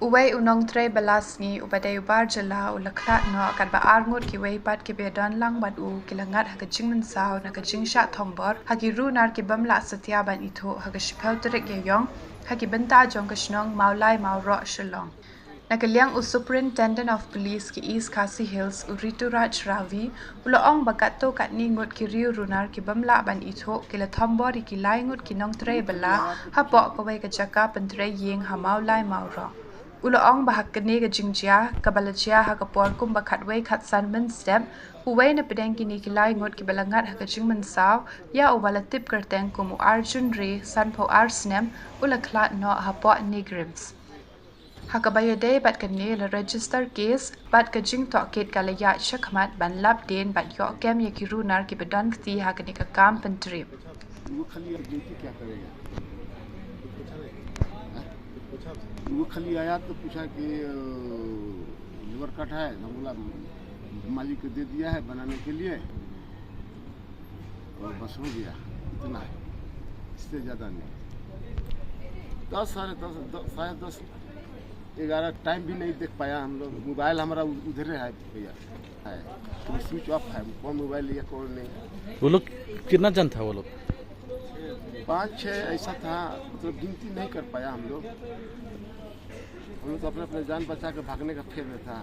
Uway unong tre balasngi ubadai ubar jylla ulaklat no kat ba arngut ki way pat ki bedan lang bat u kilangat haga mynsaw na ka jingshah thombor hagi runar ki bamla satya ban itho haga shipau trek yong hagi benta jong kashnong Mawlai Mawroh Shillong. Nakaliang u Superintendent of Police ki East Khasi Hills Uritu Raj Ravi uloong bagato kat ni ngut ki riu runar ki bamla ban itho kila thombor ki lai ngut ki nong tre bala hapok kawai ka jaka pentre ying ha Mawlai Mawroh. Uloong bahak kene ke jingshah kabalachia ha kapor kum bakat way khat san men step uway na pedeng kini kilai ngot ki balangat ha kajing mensaw ya ubala tip kerteng kum arjun re san po arsnem ulaklat no ha po negrims ha kabayade bat kene la register case bat kajing toket kalaya shakmat ban lap den bat yo kem ye kirunar ki bedan kti ha kene ka kam pentrip वो खाली आया तो पूछा कि liver cut है ना, बोला मालिक को दे दिया है बनाने के लिए और बस हो गया, इतना है, इससे ज़्यादा नहीं। 10 साढ़े 10 11 टाइम भी नहीं देख पाया हम लोग। मोबाइल हमारा उधर है भैया, है तो स्विच ऑफ है, कौन मोबाइल लिया कौन नहीं। वो लोग कितना जन था वो लोग? 5-6 ऐसा था, मतलब गिनती नहीं कर पाया हम लोग तो अपने जान बचा के भागने का फेर में था।